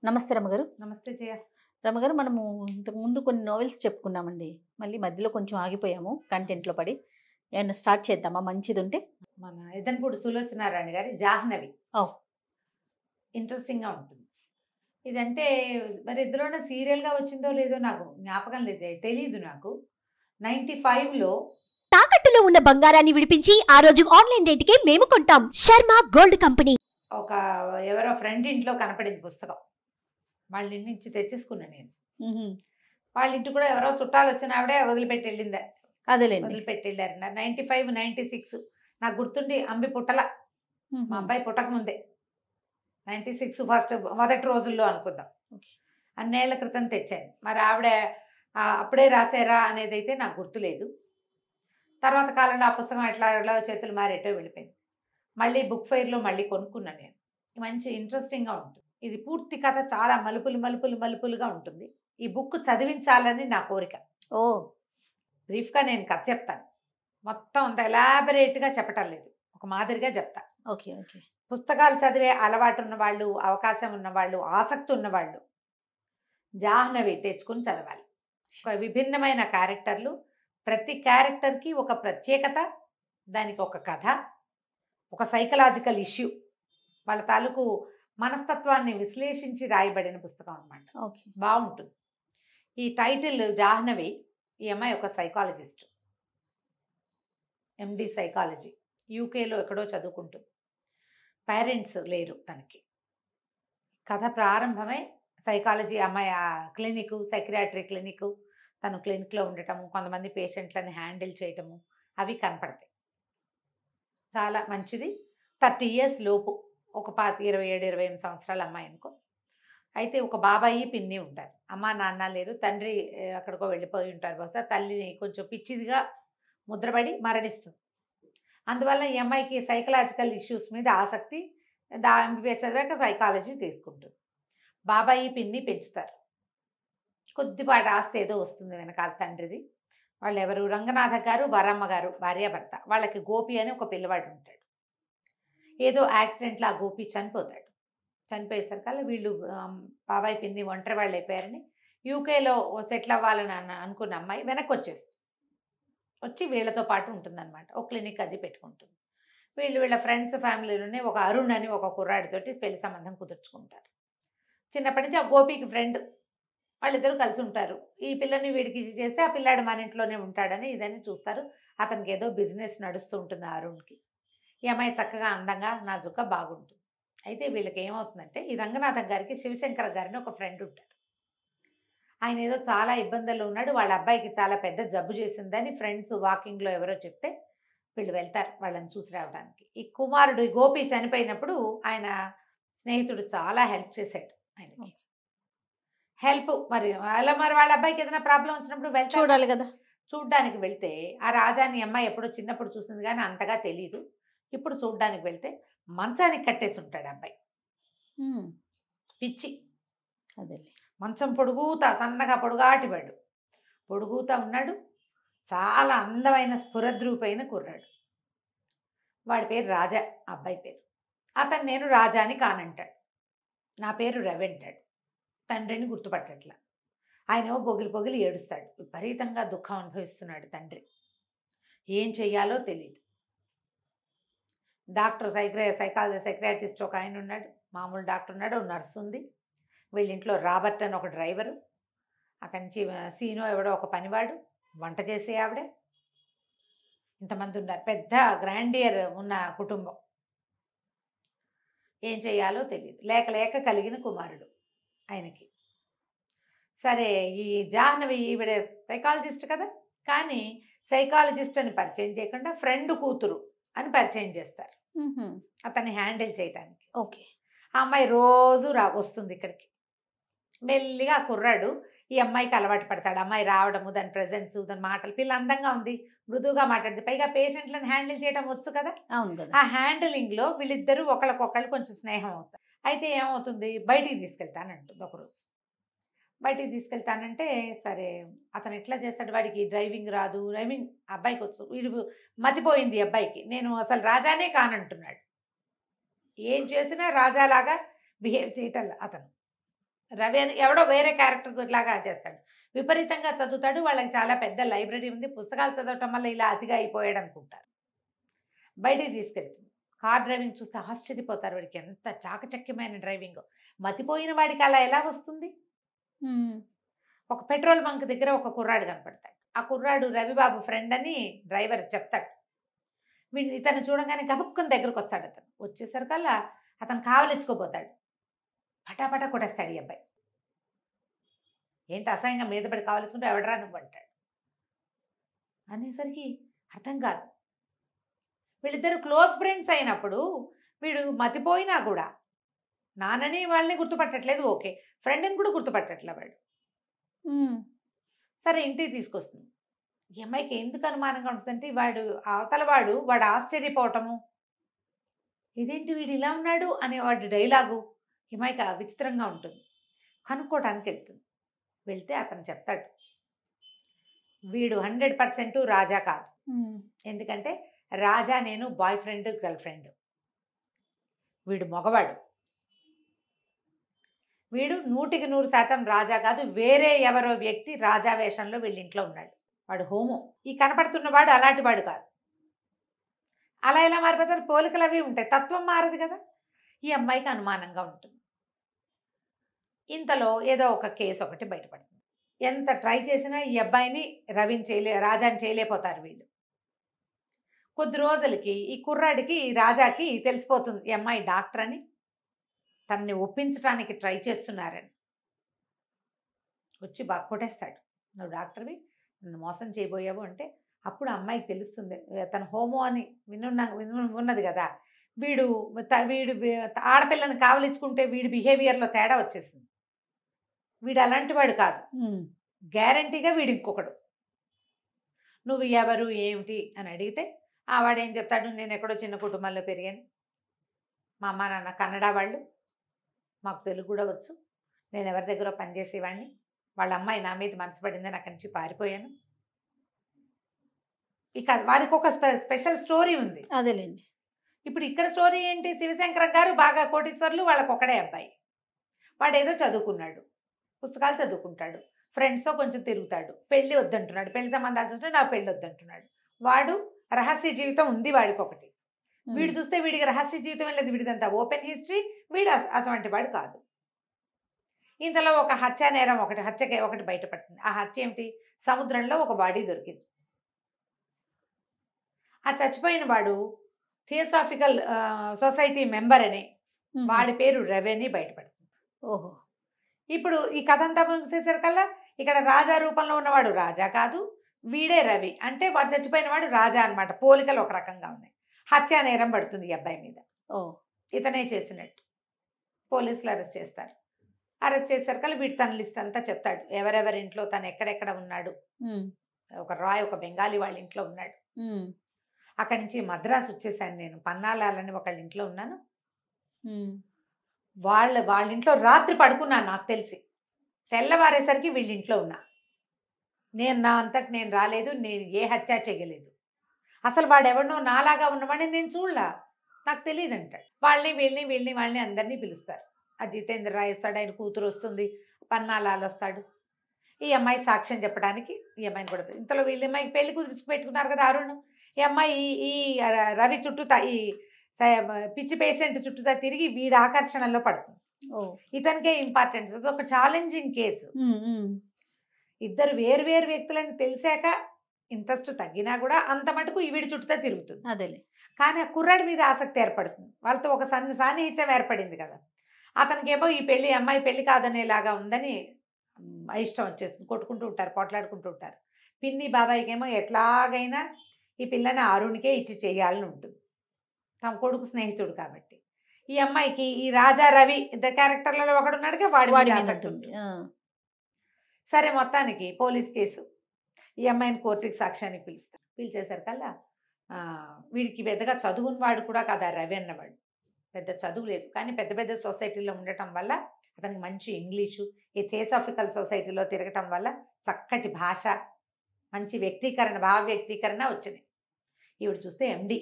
నమస్తే రమగారు. నమస్తే జయ. రమగారు, మనము ఇంతకు ముందు కొన్ని నోవెల్స్ చెప్పుకున్నామండి. మళ్ళీ మధ్యలో కొంచెం ఆగిపోయాము కంటెంట్‌లో పడి. ఏమన్నా స్టార్ట్ చేద్దామా మంచిదుంటే? మన ఎదన్పూడి సులోచనారాయణ గారి 'జాహ్నవి' ఓహ్! ఇంట్రెస్టింగ్‌గా ఉంటుంది. ఇదంటే మరి ఇందులోనే సీరియల్‌గా వచ్చిందో లేదో నాకు జ్ఞాపకం లేదు. తెలీదు నాకు. 95లో తాకట్టులో ఉన్న బంగారాన్ని విడిపించి ఆ రోజు ఆన్లైన్ రేటుకే మేము కొంటాం. Sharma gold company. ఒక ఎవరో ఫ్రెండ్ ఇంట్లో కనపడింది పుస్తకం. వాళ్ళ ఇంటి నుంచి తెచ్చేసుకున్నా నేను. హుహు. వాళ్ళ ఇంటికి కూడా ఎవరో చుట్టాలు వచ్చిన ఆవిడే వదిలిపెట్టి వెళ్ళింది. అదేలెండి. వదిలిపెట్టి వెళ్ళారు. 95, 96 నాకు గుర్తుండి అంబి పుట్టల. మా హుహు. అబ్బాయి పుట్టక ముందే 96 మొదటి రోజుల్లో అనుకుందాం. ఓకే. అన్నేళ్ల క్రితం తెచ్చాను. మరి ఆవిడ అప్పుడే రాశారా అనేది అయితే నాకు గుర్తులేదు. తర్వాత కాలంలో ఆ పుస్తకం ఎట్లా ఎట్లా చేతులు మారేటో వెళ్ళిపోయింది. మళ్ళీ బుక్ ఫెయిర్లో మళ్ళీ కొనుక్కున్నాను నేను. మంచి ఇంట్రెస్టింగ్గా ఉంటుంది. ఇది పూర్తి కథ చాలా మలుపులుగా ఉంటుంది. ఈ బుక్ చదివించాలని నా కోరిక. ఓహ్! బ్రీఫ్గా నేను కథ చెప్తాను. మొత్తం అంత ఎలాబరేట్గా చెప్పటం లేదు, ఒక మాదిరిగా చెప్తా. ఓకే. ఓకే. పుస్తకాలు చదివే అలవాటు ఉన్నవాళ్ళు, అవకాశం ఉన్నవాళ్ళు, ఆసక్తి ఉన్నవాళ్ళు 'జాహ్నవి' తెచ్చుకుని చదవాలి. ఒక విభిన్నమైన క్యారెక్టర్లు, ప్రతి క్యారెక్టర్కి ఒక ప్రత్యేకత, దానికి ఒక కథ, ఒక సైకలాజికల్ ఇష్యూ, వాళ్ళ తాలూకు మనస్తత్వాన్ని విశ్లేషించి రాయబడిన పుస్తకం అన్నమాట. ఓకే. బాగుంటుంది. ఈ టైటిల్ 'జాహ్నవి'. ఈ అమ్మాయి ఒక సైకాలజిస్ట్, ఎండి సైకాలజీ. యూకేలో ఎక్కడో చదువుకుంటుంది. పేరెంట్స్ లేరు తనకి. కథ ప్రారంభమే సైకాలజీ అమ్మాయి ఆ క్లినిక్, సైక్రియాట్రీ క్లినిక్, తను క్లినిక్లో ఉండటము, కొంతమంది పేషెంట్లని హ్యాండిల్ చేయటము, అవి కనపడతాయి. చాలా మంచిది. 30 years లోపు, ఒక 27, 28 సంవత్సరాల అమ్మాయి అనుకో. అయితే ఒక బాబాయి, పిన్ని ఉంటారు. అమ్మ నాన్న లేరు, తండ్రి అక్కడికో వెళ్ళిపోయి ఉంటారు. బహుశా తల్లిని కొంచెం పిచ్చిదిగా ముద్రపడి మరణిస్తుంది. అందువల్ల ఈ అమ్మాయికి సైకలాజికల్ ఇష్యూస్ మీద ఆసక్తి. ఎంబీబీఎస్ చదివాక సైకాలజీ తీసుకుంటుంది. బాబాయి, పిన్ని పెంచుతారు. కొద్దిపాటి ఆస్తి ఏదో వస్తుంది వెనకాల తండ్రిది. వాళ్ళు ఎవరు? రంగనాథ గారు, వరమ్మ గారు భార్యాభర్త. వాళ్ళకి గోపి అని ఒక పిల్లవాడు ఉంటాడు. ఏదో యాక్సిడెంట్లో ఆ గోపి చనిపోతాడు. చనిపోయేసరికల్లా వీళ్ళు బాబాయ్, పిన్ని ఒంటరి వాళ్ళు అయిపోయారని యూకేలో సెటిల్ అవ్వాలని అనుకున్న అమ్మాయి వెనక్కి వచ్చేస్తుంది. వచ్చి వీళ్ళతో పాటు ఉంటుందన్నమాట. ఒక క్లినిక్ అది పెట్టుకుంటుంది. వీళ్ళ ఫ్రెండ్స్ ఫ్యామిలీలోనే ఒక అరుణ్ అని ఒక కుర్రాడితోటి పెళ్లి సంబంధం కుదుర్చుకుంటారు. చిన్నప్పటి నుంచి ఆ గోపికి ఫ్రెండ్. వాళ్ళిద్దరూ కలిసి ఉంటారు. ఈ పిల్లని వీడికి చేస్తే ఆ పిల్లాడు మన ఇంట్లోనే ఉంటాడని ఇదని చూస్తారు. అతనికి ఏదో బిజినెస్ నడుస్తూ ఉంటుంది ఆ అరుణ్కి. ఈ అమ్మాయి చక్కగా అందంగా నాజుగ్గా బాగుంటుంది. అయితే వీళ్ళకి ఏమవుతుందంటే, ఈ రంగనాథం గారికి శివశంకర్ గారిని ఒక ఫ్రెండ్ ఉంటాడు. ఆయన ఏదో చాలా ఇబ్బందుల్లో ఉన్నాడు. వాళ్ళ అబ్బాయికి చాలా పెద్ద జబ్బు చేసిందని ఫ్రెండ్స్ వాకింగ్లో ఎవరో చెప్తే వీళ్ళు వెళ్తారు వాళ్ళని చూసి రావడానికి. ఈ కుమారుడు ఈ గోపి చనిపోయినప్పుడు ఆయన స్నేహితుడు చాలా హెల్ప్ చేశాడు ఆయనకి. హెల్ప్ మరి అలా మరి వాళ్ళ అబ్బాయికి ఏదైనా ప్రాబ్లం వచ్చినప్పుడు వెళ్తారు చూడాలి కదా! చూడ్డానికి వెళ్తే ఆ రాజాని అమ్మాయి ఎప్పుడో చిన్నప్పుడు చూసింది కానీ అంతగా తెలియదు. ఇప్పుడు చూడ్డానికి వెళ్తే మంచానికి కట్టేసి ఉంటాడు అబ్బాయి. హ్మ్. పిచ్చి. అదేలే. మంచం పొడుగుతా, సన్నగా పొడుగాటివాడు, పొడుగుతా ఉన్నాడు. చాలా అందమైన స్ఫురద్రూపైన కుర్రాడు. వాడి పేరు రాజా, అబ్బాయి పేరు. అతను నేను రాజా అని కానంటాడు. నా పేరు రవి అంటాడు. తండ్రిని గుర్తుపట్టట్లా. ఆయనేమో పొగిలి ఏడుస్తాడు. విపరీతంగా దుఃఖం అనుభవిస్తున్నాడు తండ్రి. ఏం చెయ్యాలో తెలియదు. డాక్టర్ సైక్రియాటిస్ట్ ఒక ఆయన ఉన్నాడు, మామూలు డాక్టర్ ఉన్నాడు, నర్సు ఉంది. వీళ్ళింట్లో రాబర్ట్ అని ఒక డ్రైవరు, అక్కడి నుంచి సీనో ఎవడో ఒక పనివాడు, వంట చేసే ఆవిడ, ఇంతమంది ఉన్నారు. పెద్ద గ్రాండియర్ ఉన్న కుటుంబం. ఏం చేయాలో తెలియదు. లేక కలిగిన కుమారుడు ఆయనకి. సరే, ఈ జాహ్నవి ఈవిడ సైకాలజిస్ట్ కదా, కానీ సైకాలజిస్ట్ అని పరిచయం చేయకుండా ఫ్రెండ్ కూతురు అని పరిచయం చేస్తారు హుహు. అతన్ని హ్యాండిల్ చేయడానికి. ఓకే. ఆ అమ్మాయి రోజు వస్తుంది ఇక్కడికి. మెల్లిగా ఆ కుర్రాడు ఈ అమ్మాయికి అలవాటు పడతాడు. అమ్మాయి రావడము, దాని ప్రెజెన్స్, దాని మాటలు. పిల్ల అందంగా ఉంది, మృదువుగా మాట్లాడింది, పైగా పేషెంట్లను హ్యాండిల్ చేయడం వచ్చు కదా. అవును కదా! ఆ హ్యాండిలింగ్లో వీళ్ళిద్దరూ ఒకళ్ళకొకళ్ళు కొంచెం స్నేహం అవుతారు. అయితే ఏమవుతుంది, బయటికి తీసుకెళ్తానంటుంది ఒకరోజు. బయటికి తీసుకెళ్తానంటే సరే, అతను ఎట్లా చేస్తాడు, వాడికి డ్రైవింగ్ రాదు. డ్రైవింగ్ అబ్బాయికి వచ్చు. వీడు మతిపోయింది అబ్బాయికి. నేను అసలు రాజానే కానంటున్నాడు. ఏం చేసినా రాజాలాగా బిహేవ్ చేయటం అతను. రవి అని ఎవడో వేరే క్యారెక్టర్ లాగా చేస్తాడు. విపరీతంగా చదువుతాడు. వాళ్ళకి చాలా పెద్ద లైబ్రరీ ఉంది. పుస్తకాలు చదవటం వల్ల ఇలా అతిగా అయిపోయాడు అనుకుంటారు. బయటికి తీసుకెళ్తుంది. కార్ డ్రైవింగ్ చూస్తే ఆశ్చర్యపోతారు. వాడికి ఎంత చాకచక్యమైన డ్రైవింగ్. మతిపోయిన వాడికి అలా ఎలా వస్తుంది? ఒక పెట్రోల్ బంక్ దగ్గర ఒక కుర్రాడు కనపడతాడు. ఆ కుర్రాడు రవిబాబు ఫ్రెండ్ అని డ్రైవర్ చెప్తాడు. ఇతను చూడగానే గబుక్కుని దగ్గరకు వస్తాడు. అతను వచ్చేసరికల్లా అతను కావలించుకోపోతాడు. పటాపటా కొట్టేస్తాడు ఈ అబ్బాయి. ఏంటి అసహ్యంగా మీద పడి కావలించుకుంటే ఎవడరా నువ్వు అంటాడు. అనేసరికి అర్థం కాదు. వీళ్ళిద్దరు క్లోజ్ ఫ్రెండ్స్ అయినప్పుడు వీడు మతిపోయినా కూడా నాన్నని వాళ్ళని గుర్తుపట్టట్లేదు. ఓకే, ఫ్రెండ్ని కూడా గుర్తుపట్టట్లే వాడు. సరే ఇంటికి తీసుకొస్తుంది. ఈ అమ్మాయికి ఎందుకు అనుమానంగా ఉంటుందంటే అవతల వాడు ఆశ్చర్యపోవటము, ఇదేంటి వీడు ఇలా ఉన్నాడు అనే వాడి డైలాగు ఈ అమ్మాయికి విచిత్రంగా ఉంటుంది. కనుక్కోవడానికి వెళ్తుంది. వెళ్తే అతను చెప్తాడు, వీడు 100% రాజా కాదు. ఎందుకంటే రాజా నేను బాయ్ ఫ్రెండ్ గర్ల్ ఫ్రెండ్. వీడు మగవాడు. వీడు 100% రాజా కాదు. వేరే ఎవరో వ్యక్తి రాజా వేషంలో వీళ్ళ ఇంట్లో ఉన్నాడు. వాడు హోమో. ఈ కనపడుతున్న వాడు అలాంటి వాడు కాదు. అలా ఎలా మారిపోతారు? పోలికలు అవి ఉంటాయి, తత్వం మారదు కదా. ఈ అమ్మాయికి అనుమానంగా ఉంటుంది. ఇంతలో ఏదో ఒక కేసు ఒకటి బయటపడుతుంది. ఎంత ట్రై చేసినా ఈ అబ్బాయిని రాజాని చేయలేకపోతారు వీళ్ళు. కొద్ది రోజులకి ఈ కుర్రాడికి రాజాకి తెలిసిపోతుంది ఈ అమ్మాయి డాక్టర్ అని. తనని ఒప్పించడానికి ట్రై చేస్తున్నారని వచ్చి బాగా కొట్టేస్తాడు. నువ్వు డాక్టర్వి, నన్ను మోసం చేయబోయావు అంటే అప్పుడు అమ్మాయికి తెలుస్తుంది తను హోమో అని ఉన్నది కదా. వీడు ఆడపిల్లని కావలించుకుంటే వీడి బిహేవియర్లో తేడా వచ్చేసింది. వీడు అలాంటి వాడు కాదు, గ్యారంటీగా వీడు ఇంకొకడు. నువ్వు ఎవరు ఏమిటి అని అడిగితే వాడేం చెప్తాడు, నేను ఎక్కడో చిన్న కుటుంబంలో పెరిగాను, మా అమ్మ నాన్న కన్నడ వాళ్ళు, మాకు తెలుగు కూడా వచ్చు, నేను ఎవరి దగ్గర పనిచేసేవాడిని, వాళ్ళ అమ్మాయి నా మీద మనసు పడిందని అక్కడి నుంచి పారిపోయాను. ఇక వాడికి ఒక స్పెషల్ స్టోరీ ఉంది. అదేలేండి. ఇప్పుడు ఇక్కడ స్టోరీ ఏంటి, శివశంకర్ గారు బాగా కోటీశ్వర్లు, వాళ్ళకి ఒకడే అబ్బాయి. వాడు ఏదో చదువుకున్నాడు, పుస్తకాలు చదువుకుంటాడు, ఫ్రెండ్స్తో కొంచెం తిరుగుతాడు, పెళ్ళి వద్దంటున్నాడు, పెళ్లి సంబంధాలు చూస్తే నాకు పెళ్ళి వద్దంటున్నాడు. వాడు రహస్య జీవితం ఉంది వాడికి ఒకటి. వీడు చూస్తే వీడికి రహస్య జీవితం లేదు, వీడిదంతా ఓపెన్ హిస్టరీ. వీడు అటువంటి వాడు కాదు. ఇంతలో ఒక హత్య నేరం ఒకటి బయటపడుతుంది. ఆ హత్య ఏమిటి, సముద్రంలో ఒక బాడీ దొరికింది. ఆ చచ్చిపోయిన వాడు థియోసాఫికల్ సొసైటీ మెంబర్ అని, వాడి పేరు రవి అని బయటపడుతుంది. ఓహో. ఇప్పుడు ఈ కథ అంతా ముగిసేసరికల్లా ఇక్కడ రాజా రూపంలో ఉన్నవాడు రాజా కాదు, వీడే రవి. అంటే వాడు చచ్చిపోయిన వాడు రాజా అనమాట. పోలికలు ఒక రకంగా ఉన్నాయి. హత్యా నేరం పడుతుంది ఈ అబ్బాయి మీద. ఇతనే చేసినట్టు. పోలీసులు అరెస్ట్ చేస్తారు. అరెస్ట్ చేసరికల్లా వీడు తన లిస్ట్ అంతా చెప్తాడు, ఎవరెవరి ఇంట్లో తను ఎక్కడెక్కడ ఉన్నాడు. ఒక బెంగాలీ వాళ్ళ ఇంట్లో ఉన్నాడు. అక్కడి నుంచి మద్రాసు వచ్చేసాను నేను, పన్నాలాలని ఒకళ్ళ ఇంట్లో ఉన్నాను. వాళ్ళ ఇంట్లో రాత్రి పడుకున్నాను నాకు తెలిసి. తెల్లవారేసరికి వీళ్ళ ఇంట్లో ఉన్నా. నా అంతటి నేను రాలేదు, నేను ఏ హత్య చేయలేదు. అసలు వాడెవడనో నాలాగా ఉన్నవాడిని నేను చూడలా, నాకు తెలియదు అంటాడు. వాళ్ళని అందరినీ పిలుస్తారు. ఆ జితేంద్ర రాయ్ వస్తాడు, ఆయన కూతురు వస్తుంది, పన్నాలాలు వస్తాడు. ఈ అమ్మాయి సాక్ష్యం చెప్పడానికి ఈ అమ్మాయిని కూడా. ఇంతలో వీళ్ళ అమ్మాయికి పెళ్లి కుదుర్చి పెట్టుకున్నారు కదా అరుణ్. ఈ అమ్మాయి ఈ రవి చుట్టూతా, ఈ పిచ్చి పేషెంట్ చుట్టూతా తిరిగి వీడి ఆకర్షణలో పడుతుంది. ఇతనికే ఇంపార్టెన్స్. అది ఒక ఛాలెంజింగ్ కేసు. ఇద్దరు వేరు వ్యక్తులని తెలిసాక ఇంట్రెస్ట్ తగ్గినా కూడా అంత మటుకు వీడి చుట్టూతా తిరుగుతుంది. అదేలే. కానీ ఆ కుర్రాడి మీద ఆసక్తి ఏర్పడుతుంది. వాళ్ళతో ఒక సాన్నిహిత్యం ఏర్పడింది కదా. అతనికేమో ఈ అమ్మాయి పెళ్లి కాదనేలాగా ఉందని ఇష్టం వచ్చేస్తుంది. కొట్టుకుంటూ ఉంటారు, పోట్లాడుకుంటూ ఉంటారు. పిన్ని బాబాయికి ఏమో ఎట్లాగైనా ఈ పిల్లని అరుణ్కే ఇచ్చి చేయాలని ఉంటుంది, తమ కొడుకు స్నేహితుడు కాబట్టి. ఈ అమ్మాయికి ఈ రాజా రవి ఇద్దరు క్యారెక్టర్లలో ఒకడున్నాడుగా, వాడి ఆసక్తి ఉంటుంది. సరే, మొత్తానికి పోలీస్ కేసు. ఈ అమ్మాయిని కోర్టుకి సాక్ష్యానికి పిలుస్తారు. పిలిచేసరికల్లా వీడికి పెద్దగా చదువుని వాడు కూడా కదా రవి అన్నవాడు. పెద్ద చదువు లేదు, కానీ పెద్ద సొసైటీలో ఉండటం వల్ల అతనికి మంచి ఇంగ్లీషు, ఈ థియోసాఫికల్ సొసైటీలో తిరగటం వల్ల చక్కటి భాష, మంచి భావ వ్యక్తీకరణ వచ్చింది. ఈవిడ చూస్తే ఎండి.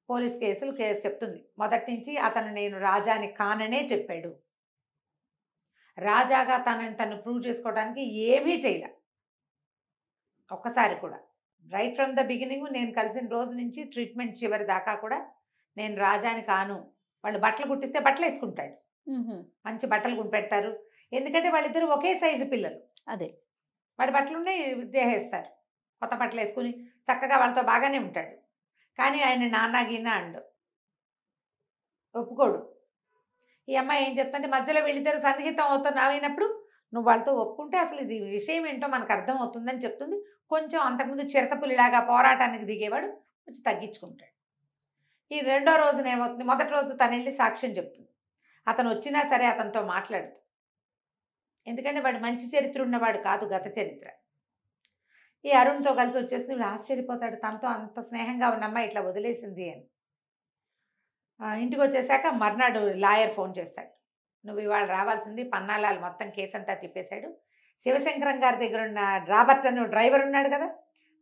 పోలీస్ కేసులు చెప్తుంది. మొదటి నుంచి అతను నేను రాజాని కాననే చెప్పాడు. రాజాగా తను ప్రూవ్ చేసుకోవడానికి ఏమీ చేయలే ఒక్కసారి కూడా. రైట్ ఫ్రమ్ ద బిగినింగ్ నేను కలిసిన రోజు నుంచి ట్రీట్మెంట్ చివరి దాకా కూడా నేను రాజాని కాను. వాళ్ళు బట్టలు కుట్టిస్తే బట్టలు వేసుకుంటాడు, మంచి బట్టలు కుట్టిపెడతారు. ఎందుకంటే వాళ్ళిద్దరు ఒకే సైజు పిల్లలు. అదే వాడి బట్టలు ఉన్నాయి దేహేస్తారు, కొత్త బట్టలు వేసుకుని చక్కగా వాళ్ళతో బాగానే ఉంటాడు. కానీ ఆయన నాన్న గిన్న అండు, ఒప్పుకోడు. ఈ అమ్మాయి ఏం చెప్తుంటే మధ్యలో వీళ్ళిద్దరు సన్నిహితం అయినప్పుడు నువ్వు వాళ్ళతో ఒప్పుకుంటే అసలు ఇది విషయం ఏంటో మనకు అర్థం అవుతుందని చెప్తుంది. కొంచెం అంతకుముందు చిరతపులిలాగా పోరాటానికి దిగేవాడు కొంచెం తగ్గించుకుంటాడు. ఈ రెండో రోజున ఏమవుతుంది, మొదటి రోజు తను వెళ్ళి సాక్ష్యం చెప్తుంది. అతను వచ్చినా సరే అతనితో మాట్లాడుతుంది. ఎందుకంటే వాడు మంచి చరిత్ర ఉన్నవాడు కాదు, గత చరిత్ర. ఈ అరుణ్తో కలిసి వచ్చేసి వీడు ఆశ్చర్యపోతాడు, తనతో అంత స్నేహంగా ఉన్న అమ్మాయి ఇట్లా వదిలేసింది అని. ఇంటికి వచ్చేసాక మర్నాడు లాయర్ ఫోన్ చేస్తాడు, నువ్వు ఇవాళ రావాల్సింది, పన్నాలాలు మొత్తం కేసు అంతా తిప్పేశాడు. శివశంకరం గారి దగ్గర ఉన్న రాబర్ట్ అనే డ్రైవర్ ఉన్నాడు కదా,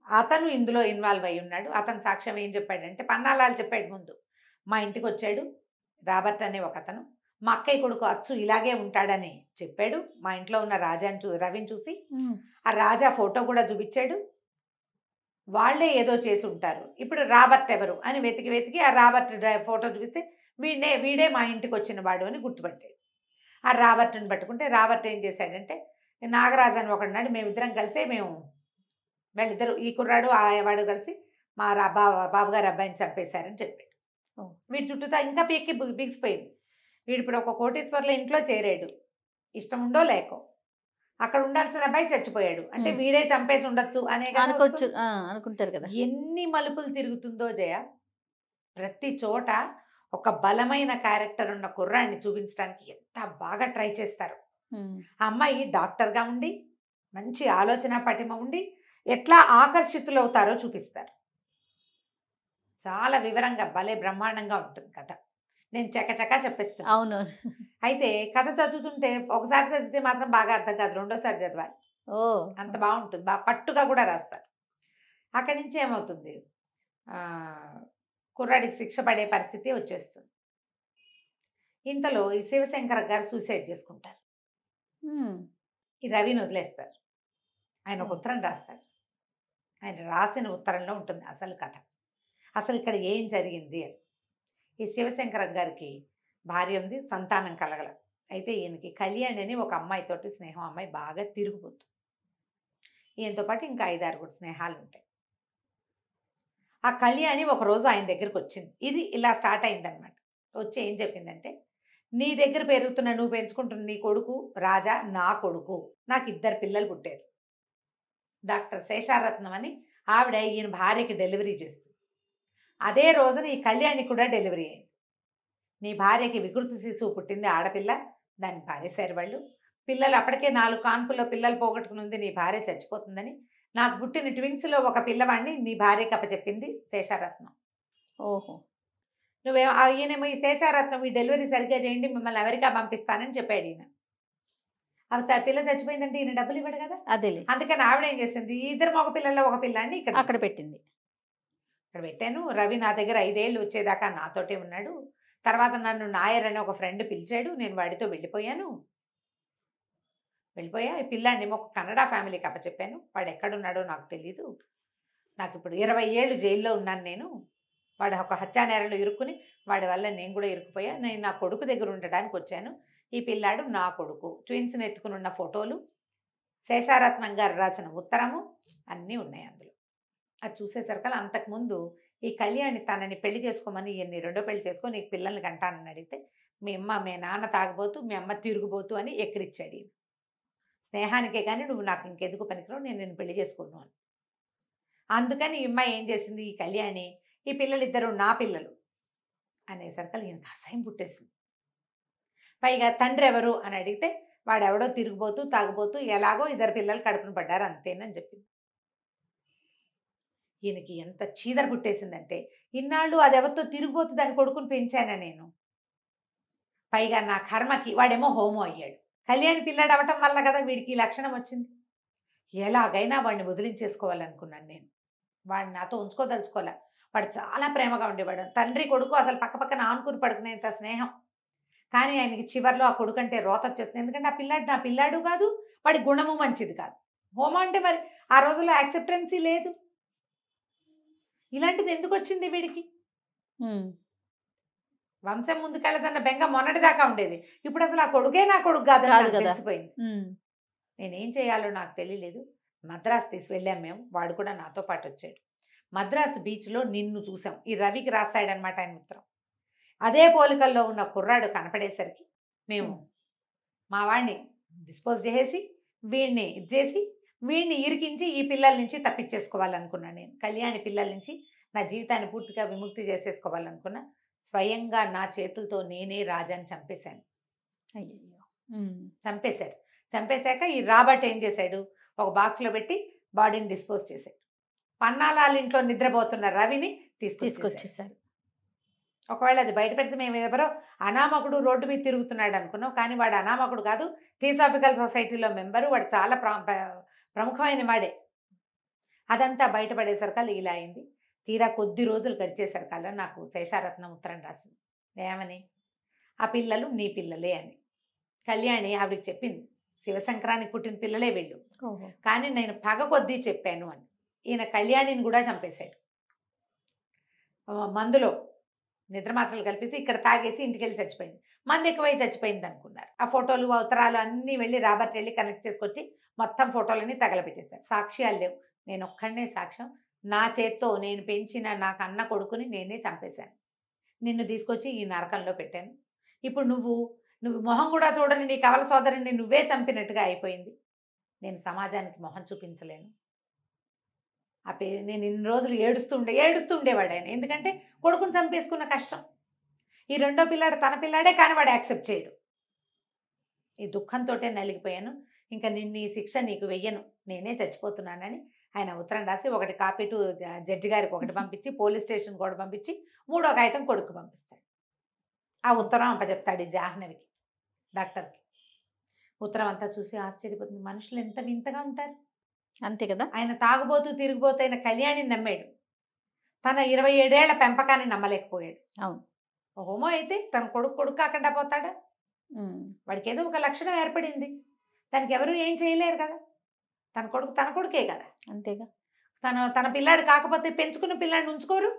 అతను ఇందులో ఇన్వాల్వ్ అయి ఉన్నాడు. అతను సాక్ష్యం ఏం చెప్పాడంటే, పన్నాలాలు చెప్పాడు ముందు, మా ఇంటికి వచ్చాడు రాబర్ట్ అనే ఒక అతను, మా అక్కయ్య కొడుకు అచ్చు ఇలాగే ఉంటాడని చెప్పాడు. మా ఇంట్లో ఉన్న రవిని చూసి ఆ రాజా ఫోటో కూడా చూపించాడు. వాళ్ళే ఏదో చేసి ఉంటారు, ఇప్పుడు రాబర్ట్ ఎవరు అని వెతికి ఆ రాబర్ట్ ఫోటో చూపిస్తే వీడే మా ఇంటికి వచ్చిన వాడు అని గుర్తుపట్టాడు. ఆ రాబర్ట్ని పట్టుకుంటే రాబర్ట్ ఏం చేశాడంటే, నాగరాజు అని ఒకడున్నాడు, మేమిద్దరం కలిసే వీళ్ళిద్దరు ఈ కుర్రాడు ఆ వాడు కలిసి మా బాబుగారు అబ్బాయిని చంపేశారని చెప్పాడు. వీడి చుట్టూతా ఇంకా బిగిసిపోయింది. వీడు ఇప్పుడు ఒక కోటీశ్వర్ల ఇంట్లో చేరాడు, ఇష్టం ఉండో లేకో. అక్కడ ఉండాల్సిన అబ్బాయి చచ్చిపోయాడు అంటే వీడే చంపేసి ఉండొచ్చు అనే అనుకుంటారు కదా. ఎన్ని మలుపులు తిరుగుతుందో జయ. ప్రతి చోట ఒక బలమైన క్యారెక్టర్ ఉన్న కుర్రాడిని చూపించడానికి ఎంత బాగా ట్రై చేస్తారు. ఆ అమ్మాయి డాక్టర్గా ఉండి మంచి ఆలోచన పటిమ ఉండి ఎట్లా ఆకర్షితులవుతారో చూపిస్తారు. చాలా వివరంగా భలే బ్రహ్మాండంగా ఉంటుంది కథ. నేను చకచకా చెప్పేస్తాను. అవును. అయితే కథ చదువుతుంటే ఒకసారి చదివితే మాత్రం బాగా అర్థం కాదు, రెండోసారి చదవాలి. అంత బాగుంటుంది, బాగా పట్టుగా కూడా రాస్తారు. అక్కడి నుంచి ఏమవుతుంది, కుర్రాడికి శిక్ష పడే పరిస్థితి వచ్చేస్తుంది. ఇంతలో ఈ శివశంకర్ గారు సూసైడ్ చేసుకుంటారు. ఈ రవిని వదిలేస్తారు. ఆయన ఒక ఉత్తరం రాస్తారు. ఆయన రాసిన ఉత్తరంలో ఉంటుంది అసలు కథ, అసలు ఇక్కడ ఏం జరిగింది అని. ఈ శివశంకర్ గారికి భార్య ఉంది, సంతానం కలగల. అయితే ఈయనకి కళ్యాణి అని ఒక అమ్మాయితోటి స్నేహం, అమ్మాయి బాగా తిరిగిపోతుంది. ఈయనతో పాటు ఇంకా 5-6 స్నేహాలు ఉంటాయి. ఆ కళ్యాణి ఒకరోజు ఆయన దగ్గరికి వచ్చింది. ఇది ఇలా స్టార్ట్ అయిందనమాట. వచ్చి ఏం చెప్పిందంటే, నీ దగ్గర పెరుగుతున్న నువ్వు పెంచుకుంటున్న నీ కొడుకు రాజా నా కొడుకు, నాకు 2 పిల్లలు పుట్టారు. డాక్టర్ శేషారత్నం అని ఆవిడ ఈయన భార్యకి డెలివరీ చేస్తుంది. అదే రోజున ఈ కళ్యాణి కూడా డెలివరీ అయింది. నీ భార్యకి వికృతి శిశువు పుట్టింది, ఆడపిల్ల, దాన్ని పారేశారు వాళ్ళు. పిల్లలు అప్పటికే 4 కాన్పుల్లో పిల్లలు పోగొట్టుకుని ఉంది, నీ భార్య చచ్చిపోతుందని నాకు పుట్టిన ట్విన్స్లో ఒక పిల్లవాడిని నీ భార్యకి అప్పచెప్పింది శేషారత్నం. ఓహో, ఈయనేమో ఈ శేషారత్నం ఈ డెలివరీ సరిగ్గా చేయండి, మిమ్మల్ని అమెరికా పంపిస్తానని చెప్పాడు ఈయన. పిల్ల చచ్చిపోయిందంటే ఈయన డబ్బులు ఇవ్వడు కదా, అదేలే. అందుకని ఆవిడ ఏం చేసింది, 2 మగ పిల్లల్లో ఒక పిల్లాన్ని అక్కడ పెట్టింది. ఇక్కడ పెట్టాను. రవి నా దగ్గర 5 ఏళ్ళు వచ్చేదాకా నాతోటే ఉన్నాడు. తర్వాత నన్ను నాయర్ అని ఒక ఫ్రెండ్ పిలిచాడు, నేను వాడితో వెళ్ళిపోయా. ఈ పిల్లాన్ని ఒక కన్నడ ఫ్యామిలీకి అప్పచెప్పాను. వాడు ఎక్కడున్నాడో నాకు తెలీదు. నాకు ఇప్పుడు 20 ఏళ్ళు జైల్లో ఉన్నాను నేను. వాడు ఒక హత్యానేరంలో ఇరుక్కుని వాడి వల్ల నేను కూడా ఇరుక్కుపోయా. నేను నా కొడుకు దగ్గర ఉండడానికి వచ్చాను. ఈ పిల్లాడు నా కొడుకు. ట్విన్స్ని ఎత్తుకుని ఉన్న ఫోటోలు, శేషారత్నం గారు రాసిన ఉత్తరము అన్నీ ఉన్నాయి అందులో. అది చూసేసరికల్లా అంతకుముందు ఈ కళ్యాణి తనని పెళ్లి చేసుకోమని, ఈయన్ని 2వ పెళ్లి చేసుకో, నీకు పిల్లల్ని కంటానని అడిగితే, మీ నాన్న తాగబోతు, మీ అమ్మ తిరుగుబోతు అని ఎక్కిరిచ్చాడు ఈయన. స్నేహానికే కానీ నువ్వు నాకు ఇంకెందుకు పనికిరావు, నేను పెళ్లి చేసుకోను అని. అందుకని ఈ అమ్మాయి ఏం చేసింది, ఈ కళ్యాణి, ఈ పిల్లలిద్దరూ నా పిల్లలు అనేసరికల్లా ఈయనకు అసహ్యం పుట్టేసింది. పైగా తండ్రి ఎవరు అని అడిగితే, వాడెవడో తిరిగిపోతూ తాగుబోతూ ఎలాగో 2 పిల్లలు కడుపున పడ్డారు అంతేనని చెప్పింది. ఈయనకి ఎంత చీదర పుట్టేసిందంటే, ఇన్నాళ్ళు అది ఎవరితో తిరిగిపోతూ దాని కొడుకుని పెంచానా నేను, పైగా నా కర్మకి వాడేమో హోమో అయ్యాడు. కళ్యాణి పిల్లాడు అవ్వటం వల్ల కదా వీడికి ఈ లక్షణం వచ్చింది. ఎలాగైనా వాడిని వదిలించేసుకోవాలనుకున్నాను నేను. వాడిని నాతో ఉంచుకోదలుచుకోలే. వాడు చాలా ప్రేమగా ఉండేవాడు. తండ్రి కొడుకు అసలు పక్కపక్కన ఆనుకుని పడుకునేంత స్నేహం. కానీ ఆయనకి చివర్లో ఆ కొడుకు అంటే రోత వచ్చేస్తుంది. ఎందుకంటే ఆ పిల్లాడు నా పిల్లాడు కాదు, వాడి గుణము మంచిది కాదు. హోమ అంటే మరి ఆ రోజుల్లో యాక్సెప్టెన్సీ లేదు. ఇలాంటిది ఎందుకు వచ్చింది వీడికి? వంశం ముందుకెళ్ళదన్న బెంగ మొన్నటిదాకా ఉండేది. ఇప్పుడు అసలు ఆ కొడుకే నా కొడుకు కాదని కాదు నాకు కదా. తెలిసిపోయింది. నేనేం చేయాలో నాకు తెలియలేదు. మద్రాసు వెళ్ళాం మేము. వాడు కూడా నాతో పాటు వచ్చాడు. మద్రాసు బీచ్లో నిన్ను చూసాం. ఈ రవికి రాస్తాడనమాట ఆయన ఉత్తరం. అదే పోలికల్లో ఉన్న కుర్రాడు కనపడేసరికి మేము మా వాడిని డిస్పోజ్ చేసి వీడిని ఇచ్చేసి వీడిని ఇరికించి ఈ పిల్లల నుంచి తప్పించేసుకోవాలనుకున్నాను. నేను కళ్యాణి పిల్లల నుంచి నా జీవితాన్ని పూర్తిగా విముక్తి చేసేసుకోవాలనుకున్నా. స్వయంగా నా చేతులతో నేనే రాజాని చంపేశాను. అయ్యయ్యో. చంపేశారు. చంపేశాక ఈ రాబర్ట్ ఏం చేశాడు, ఒక బాక్స్లో పెట్టి బాడీని డిస్పోజ్ చేశాడు. పన్నాలాల ఇంట్లో నిద్రపోతున్న రవిని తీసుకొచ్చేసారు. ఒకవేళ అది బయట పెడితే మేము ఎవరో అనామకుడు రోడ్డు మీద తిరుగుతున్నాడు అనుకున్నాం. కానీ వాడు అనామకుడు కాదు, థియోసాఫికల్ సొసైటీలో మెంబరు. వాడు చాలా ప్రముఖమైన వాడే. అదంతా బయటపడేసరికల్లా ఇలా అయింది. తీరా కొద్ది రోజులు గడిచేసరికల్లా నాకు శేషారత్నం ఉత్తరం రాసింది. ఏమని? ఆ పిల్లలు నీ పిల్లలే అని. కళ్యాణి ఆవిడకి చెప్పింది, శివశంకరానికి పుట్టిన పిల్లలే వీళ్ళు, కానీ నేను పగ కొద్దీ చెప్పాను అని. ఈయన కళ్యాణిని కూడా చంపేశాడు. మందులో నిద్ర మాత్రలు కల్పిస్తే ఇక్కడ తాగేసి ఇంటికి వెళ్ళి చచ్చిపోయింది. మంది ఎక్కువై చచ్చిపోయింది అనుకున్నారు. ఆ ఫోటోలు ఉత్తరాలు అన్నీ వెళ్ళి రాబర్ట్ వెళ్ళి కనెక్ట్ చేసుకొచ్చి మొత్తం ఫోటోలన్నీ తగలబెట్టేశారు. సాక్ష్యాలు లేవు. నేను ఒక్కడనే సాక్ష్యం. నా చేత్తో నేను పెంచిన నా కన్న కొడుకుని నేనే చంపేశాను. నిన్ను తీసుకొచ్చి ఈ నరకంలో పెట్టాను. ఇప్పుడు నువ్వు మొహం కూడా చూడని నీ కవల సోదరుని నువ్వే చంపినట్టుగా అయిపోయింది. నేను సమాజానికి మొహం చూపించలేను. నేను ఇన్ని రోజులు ఏడుస్తుండేవాడు ఆయన. ఎందుకంటే కొడుకుని చంపేసుకున్న కష్టం. ఈ రెండో పిల్లాడు తన పిల్లాడే, కానీ వాడు యాక్సెప్ట్ చేయడు. ఈ దుఃఖంతో నలిగిపోయాను. ఇంకా ఈ శిక్ష నీకు వెయ్యను, నేనే చచ్చిపోతున్నానని ఆయన ఉత్తరం రాసి ఒకటి కాపీ టు జడ్జి గారికి ఒకటి పంపించి, పోలీస్ స్టేషన్ కూడా పంపించి, 3వ కాగితం కొడుకు పంపిస్తాడు. ఆ ఉత్తరం అప్పచెప్తాడు ఈ జాహ్నవికి, డాక్టర్కి. ఉత్తరం అంతా చూసి ఆశ్చర్యపోతుంది. మనుషులు ఎంత వింతగా ఉంటారు. అంతే కదా. ఆయన తాగుబోతూ తిరిగిపోతూ అయిన కళ్యాణిని నమ్మాడు. తన 27 ఏళ్ల పెంపకాన్ని నమ్మలేకపోయాడు. అవును. హోమో అయితే తన కొడుకు కాకుండా పోతాడా? వాడికి ఏదో ఒక లక్షణం ఏర్పడింది. దానికి ఎవరు ఏం చేయలేరు కదా. తన కొడుకే కదా. అంతేగా. తన పిల్లాడు కాకపోతే పెంచుకున్న పిల్లాడిని ఉంచుకోరు.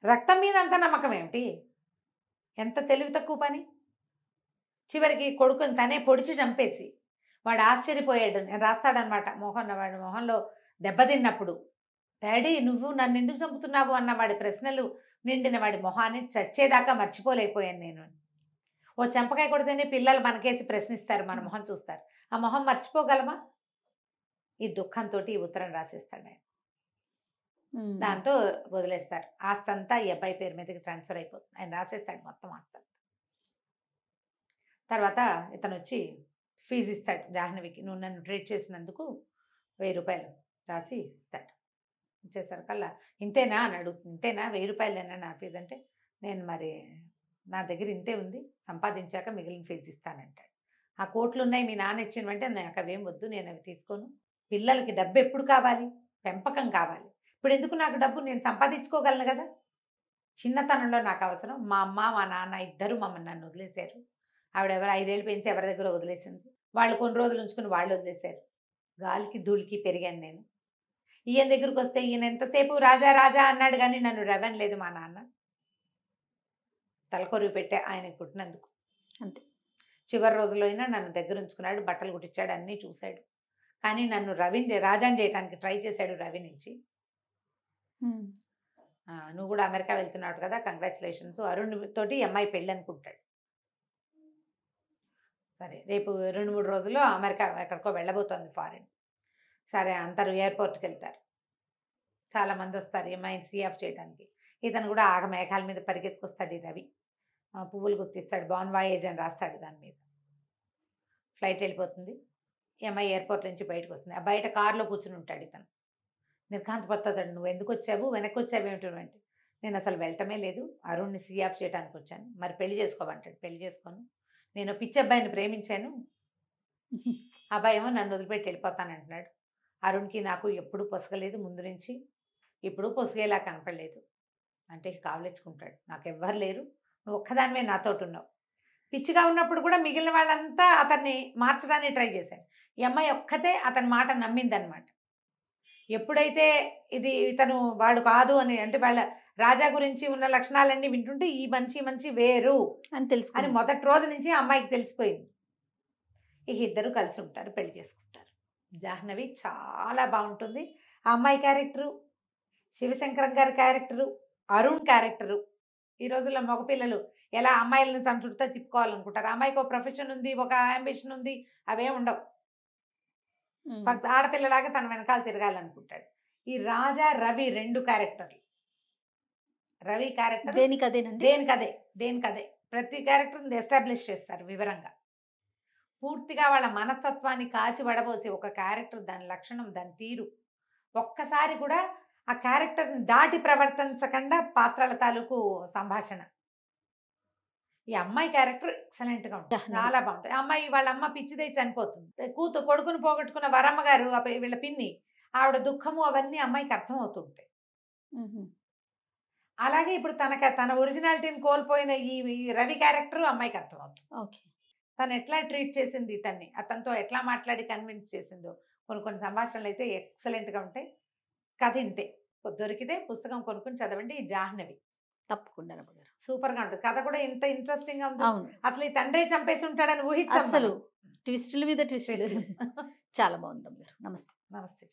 రక్తం మీద అంత నమ్మకం ఏమిటి? ఎంత తెలివి తక్కువ పని. చివరికి కొడుకుని తనే పొడిచి చంపేసి వాడు ఆశ్చర్యపోయాడు. రాస్తాడనమాట వాడి మొహంలో దెబ్బతిన్నప్పుడు, డాడీ నువ్వు నన్ను ఎందుకు చంపుతున్నావు అన్న వాడి ప్రశ్నలు నిండిన వాడి మొహాన్ని చచ్చేదాకా మర్చిపోలేకపోయాను నేను. ఓ చెంపకాయ కొడితేనే పిల్లలు మనకేసి ప్రశ్నిస్తారు, మన మొహం చూస్తారు. ఆ మొహం మర్చిపోగలమా? ఈ దుఃఖంతో ఈ ఉత్తరం రాసేస్తాడు ఆయన. దాంతో వదిలేస్తారు. ఆస్తంతా ఈ అబ్బాయి పేరు మీదకి ట్రాన్స్ఫర్ అయిపోతుంది. ఆయన రాసేస్తాడు మొత్తం ఆస్తంతా. తర్వాత ఇతను వచ్చి ఫీజు ఇస్తాడు జాహ్నవికి. నువ్వు నన్ను ట్రీట్ చేసినందుకు 1000 రూపాయలు రాసి ఇస్తాడు. ఇచ్చేసరికల్లా ఇంతేనా అని అడుగుతుంది. ఇంతేనా, 1000 రూపాయలేనా నా ఫీజు అంటే, నేను మరి నా దగ్గర ఇంతే ఉంది, సంపాదించాక మిగిలిన ఫీజు ఇస్తానంటాడు. ఆ కోట్లు ఉన్నాయి మీ నాన్న ఇచ్చినవంటే నాకు అవేం వద్దు, నేను అవి తీసుకోను. పిల్లలకి డబ్బు ఎప్పుడు కావాలి? పెంపకం కావాలి. ఇప్పుడు ఎందుకు నాకు డబ్బు? నేను సంపాదించుకోగలను కదా. చిన్నతనంలో నాకు అవసరం. మా అమ్మ మా నాన్న ఇద్దరు నన్ను వదిలేశారు. ఆవిడెవరు 5 ఏళ్ళు పెంచి ఎవరి దగ్గర వదిలేసింది. వాళ్ళు కొన్ని రోజులు ఉంచుకుని వాళ్ళు వదిలేశారు. గాలికి ధూళికి పెరిగాను నేను. ఈయన దగ్గరికి వస్తే ఈయన ఎంతసేపు రాజా రాజా అన్నాడు, కానీ నన్ను రవనలేదు మా నాన్న. తలకొరివి పెట్టే ఆయనకు పుట్టినందుకు. అంతే. చివరి రోజుల్లో అయినా నన్ను దగ్గర ఉంచుకున్నాడు, బట్టలు కుట్టించాడు, అన్నీ చూశాడు. కానీ నన్ను రాజాని చేయడానికి ట్రై చేశాడు రవి నుంచి. నువ్వు కూడా అమెరికా వెళ్తున్నావు కదా, కంగ్రాచులేషన్స్, అరుణ్ తోటి అమ్మాయి పెళ్ళి అనుకుంటాడు. సరే, రేపు 2-3 రోజుల్లో అమెరికా ఎక్కడికో వెళ్ళబోతోంది, ఫారిన్. సరే, అందరూ ఎయిర్పోర్ట్కి వెళ్తారు. చాలామంది వస్తారు ఈ అమ్మాయిని సీ ఆఫ్ చేయడానికి. ఇతను కూడా ఆగ మేఘాల మీద పరిగెత్తుకొస్తాడు ఈ రవి. పువ్వులు గుర్తిస్తాడు, బాన్ వాయేజ్ అని రాస్తాడు దాని మీద. ఫ్లైట్ వెళ్ళిపోతుంది. ఈ అమ్మాయి ఎయిర్పోర్ట్ నుంచి బయటకు వస్తుంది. ఆ బయట కారులో కూర్చుని ఉంటాడు ఇతను. నిర్ఘాంతపడతాడు. నువ్వు ఎందుకు వచ్చావు, వెనక్కి వచ్చావు ఏమిటంటే, నేను అసలు వెళ్ళటమే లేదు, అరుణ్ని సీ ఆఫ్ చేయడానికి వచ్చాను. మరి పెళ్లి చేసుకోమంటాడు. పెళ్లి చేసుకోను, నేను పిచ్చి అబ్బాయిని ప్రేమించాను, అబ్బాయి ఏమో నన్ను వదిలిపెట్టి వెళ్ళిపోతానంటున్నాడు. అరుణ్కి నాకు ఎప్పుడు పొసగలేదు ముందు నుంచి, ఇప్పుడు పొసగేలా కనపడలేదు అంటే కావలించుకుంటాడు. నాకు ఎవ్వరు లేరు, నువ్వు ఒక్కదానివే నాతోటి ఉన్నావు, పిచ్చిగా ఉన్నప్పుడు కూడా మిగిలిన వాళ్ళంతా అతన్ని మార్చడానికి ట్రై చేశారు. ఈ అమ్మాయి ఒక్కతే అతని మాట నమ్మిందనమాట. ఎప్పుడైతే ఇతను వాడు కాదు అని, అంటే వాళ్ళ రాజా గురించి ఉన్న లక్షణాలన్నీ వింటుంటే ఈ మనిషి వేరు అని తెలుసు అని మొదటి రోజు నుంచి ఆ అమ్మాయికి తెలిసిపోయింది. ఇక ఇద్దరు కలిసి ఉంటారు, పెళ్లి చేసుకుంటారు. జాహ్నవి చాలా బాగుంటుంది. ఆ అమ్మాయి క్యారెక్టరు, శివశంకరం గారి క్యారెక్టరు, అరుణ్ క్యారెక్టరు. ఈ రోజుల్లో మగపిల్లలు ఎలా అమ్మాయిలను తన చుట్టూ తిప్పుకోవాలనుకుంటారు. అమ్మాయికి ఒక ప్రొఫెషన్ ఉంది, ఒక అంబిషన్ ఉంది, అవే ఉండవు. ఆడపిల్లలాగా తన వెనకాల తిరగాలనుకుంటాడు. ఈ రాజా రవి 2 క్యారెక్టర్లు. రవి క్యారెక్టర్ దేనికదే ప్రతి క్యారెక్టర్ని ఎస్టాబ్లిష్ చేస్తారు వివరంగా. పూర్తిగా వాళ్ళ మనస్తత్వాన్ని కాచి వడబోసి ఒక క్యారెక్టర్, దాని లక్షణం, దాని తీరు, ఒక్కసారి కూడా ఆ క్యారెక్టర్ని దాటి ప్రవర్తించకుండా పాత్రల తాలూకు సంభాషణ. ఈ అమ్మాయి క్యారెక్టర్ ఎక్సలెంట్గా ఉంటుంది, చాలా బాగుంటుంది. అమ్మాయి వాళ్ళ అమ్మ పిచ్చిదై చనిపోతుంది. కొడుకును పోగొట్టుకున్న వరమ్మ గారు వీళ్ళ పిన్ని, ఆవిడ దుఃఖము అవన్నీ అమ్మాయికి అర్థం అవుతుంటాయి. అలాగే ఇప్పుడు తన ఒరిజినాలిటీని కోల్పోయిన ఈ రవి క్యారెక్టర్ అమ్మాయికి అర్థం అవుతుంది. తను ఎట్లా ట్రీట్ చేసింది ఇతన్ని, అతనితో ఎట్లా మాట్లాడి కన్విన్స్ చేసిందో. కొన్ని సంభాషణలు అయితే ఎక్సలెంట్గా ఉంటాయి. కథ ఇంతే. దొరికితే పుస్తకం కొనుక్కొని చదవండి. ఈ జాహ్నవి తప్పకుండా సూపర్గా ఉంటుంది. కథ కూడా ఇంత ఇంట్రెస్టింగ్గా ఉంది. అసలు ఈ తండ్రి చంపేసి ఉంటాడని ఊహించాలి. అసలు ట్విస్టుల మీద ట్విస్టులు. చాలా బాగుంది. నమస్తే. నమస్తే.